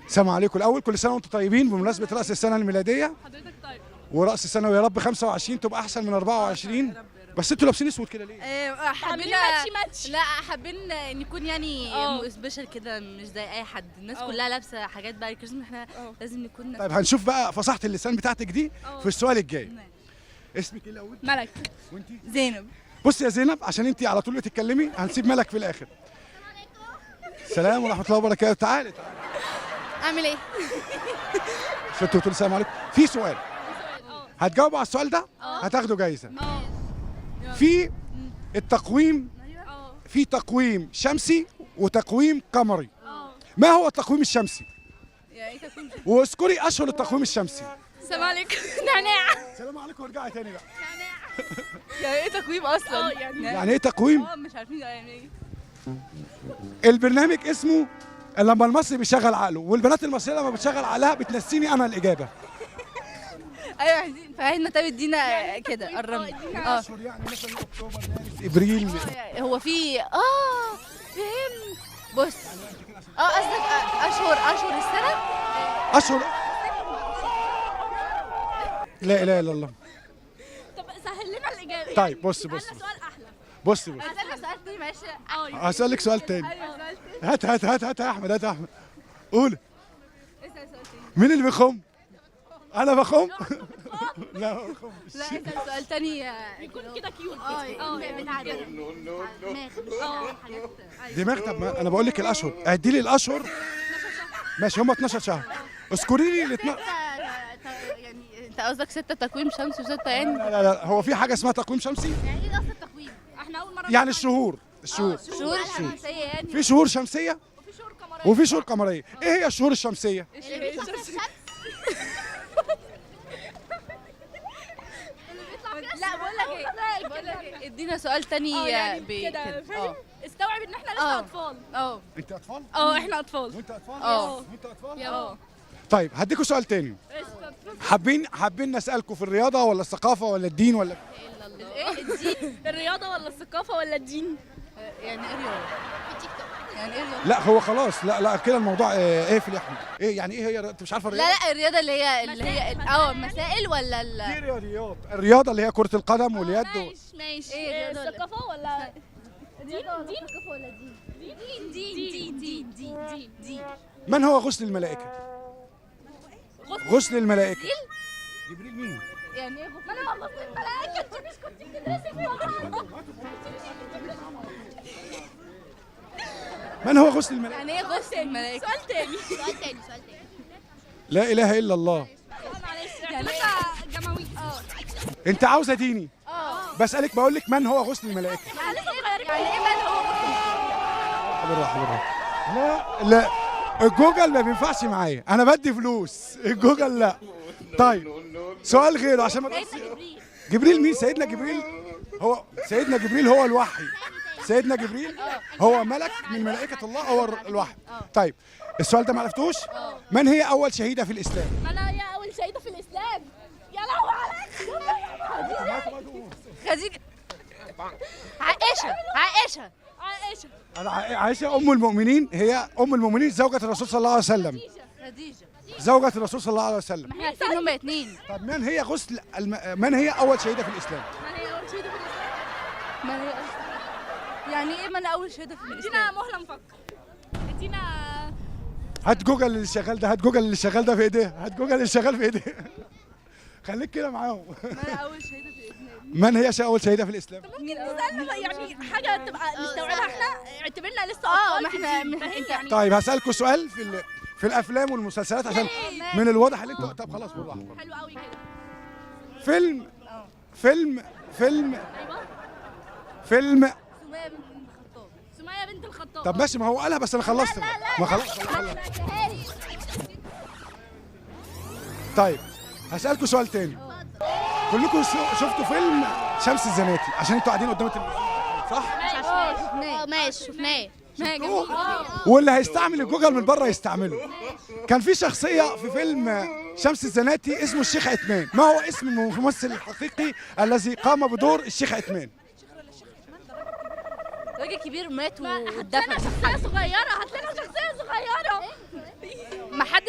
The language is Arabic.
السلام عليكم. الاول كل سنه وانتم طيبين بمناسبه راس السنه الميلاديه. حضرتك طيب. وراس السنه ويا رب 25 تبقى احسن من 24. بس انتوا لابسين اسود كده ليه؟ حابين ماتش. لا حابين نكون يعني سبيشال كده، مش زي اي حد. الناس كلها لابسه حاجات بقى كريسماس، احنا لازم نكون. طيب هنشوف بقى فصاحه اللسان بتاعتك دي في السؤال الجاي. اسمك ايه الاول؟ ملك. وانتي؟ زينب. بصي يا زينب، عشان انتي على طول بتتكلمي هنسيب ملك في الاخر. السلام ورحمه الله وبركاته. تعالي اعمل ايه؟ عشان انتوا بتقولوا السلام عليكم. في سؤال هتجاوبوا على السؤال ده هتاخدوا جايزه. في التقويم، في تقويم شمسي وتقويم قمري. ما هو التقويم الشمسي؟ واذكري اشهر التقويم الشمسي. السلام عليكم. نعناع. السلام عليكم. وارجعي تاني بقى. يعني ايه تقويم اصلا؟ يعني ايه تقويم؟ مش عارفين يعني ايه. البرنامج اسمه لما المصري بيشغل عقله، والبنات المصريه لما بتشغل عقلها بتنسيني انا الاجابه. ايوه عايزين فهمنا. طب ادينا كده قربنا. اشهر يعني مثلا اكتوبر، مارس، ابريل. هو في فهمت. بص قصدك اشهر السنه. اشهر. لا اله الا الله. طب سهل لنا الاجابه. طيب بص سؤال احلى. بص هسألك سؤال تاني معلش. هسألك سؤال تاني. هات يا احمد. هات يا احمد. قول. اسأل سؤال تاني. مين اللي بيخم؟ انا بخم؟ لا ما بخمش. لا اسأل سؤال تاني. يكون كده كيوت. دماغ. طب ما انا بقول لك الاشهر، اعدي لي الاشهر. ماشي هم 12 شهر. اذكري لي يعني انت قصدك 6 تقويم شمسي و6 يعني؟ لا هو في حاجه اسمها تقويم شمسي؟ يعني ايه اصلا التقويم؟ احنا اول مره يعني الشهور. شهور شمسيه يعني. في شهور شمسيه وفي شهور قمريه. ايه هي الشهور الشمسيه؟ لا بقول لك ايه ادينا سؤال تاني. يعني كده فاهم. استوعب ان احنا لسه اطفال. انت اطفال؟ احنا اطفال. وانت اطفال؟ وانت اطفال؟ طيب هديكوا سؤال تاني. حابين نسالكم في الرياضه ولا الثقافه ولا الدين ولا ايه؟ الدين. الرياضه ولا الثقافه ولا الدين؟ يعني ايه رياضه؟ يعني ايه رياضه؟ لا هو خلاص. لا كده الموضوع ايه في احمد؟ ايه يعني ايه هي؟ انت مش عارفه الرياضه؟ لا الرياضه اللي هي مسائل ولا دي رياضيات. الرياضه اللي هي كره القدم واليد. ماشي. ايه الثقافه ولا دين ولا دين؟ من هو غسل الملائكه؟ غسل الملائكه. جبريل مين؟ يعني ايه غسل الملائكه؟ انت مش كنت بتدرسي في من هو غسل الملائكه؟ يعني ايه غسل الملائكه؟ سؤال تاني. لا اله الا الله. معلش يعني جماوي. انت عاوزه ديني؟ بسالك بقول لك من هو غسل الملائكه؟ يعني ايه من هو بالراحه. لا الجوجل ما بينفعش معايا، انا بدي فلوس. الجوجل لا. طيب سؤال غيره عشان ما جبريل مين؟ سيدنا جبريل. هو سيدنا جبريل هو الوحي. سيدنا جبريل هو ملك من ملائكة الله، هو الوحي. طيب السؤال ده ما عرفتوش؟ من هي أول شهيدة في الإسلام؟ من هي أول شهيدة في الإسلام؟ يا لهوي عليك. خديجة. عائشة. عائشة أم المؤمنين. هي أم المؤمنين زوجة الرسول صلى الله عليه وسلم. خديجة. زوجة الرسول صلى الله عليه وسلم. احنا عارفين هم اتنين. طب من هي أول شهيدة في الإسلام؟ من هي أول شهيدة في الإسلام؟ يعني ايه من اول شهيدة في الإسلام؟ ادينا مهلة نفكر. ادينا. هات جوجل اللي شغال ده. هات جوجل اللي شغال ده في ايديه. هات جوجل اللي شغال في ايديه. خليك كده معاهم. من اول شهيدة في الإسلام؟ من هي أول شهيدة في الإسلام؟ نسألنا يعني حاجة تبقى نستوعبها احنا. اعتبرنا لسه أطفال. ما احنا طيب هسألكوا سؤال في الأفلام والمسلسلات عشان من الواضح ان انتوا. طب خلاص بالراحة. حلو قوي كده. فيلم سمية بنت الخطاب. طب ماشي، ما هو قالها بس انا خلصت. ما خلاص. طيب هسألكوا سؤال تاني. كلكم شفتوا فيلم شمس الزناتي عشان انتوا قاعدين قدام التلفزيون صح؟ ماشي شفناه. واللي هيستعمل الجوجل من بره يستعمله. كان في شخصية في فيلم شمس الزناتي اسمه الشيخ عثمان. ما هو اسم الممثل الحقيقي الذي قام بدور الشيخ عثمان؟ راجل كبير مات واتدفن. شخصية صغيرة. هات لنا شخصية صغيرة. ما حدش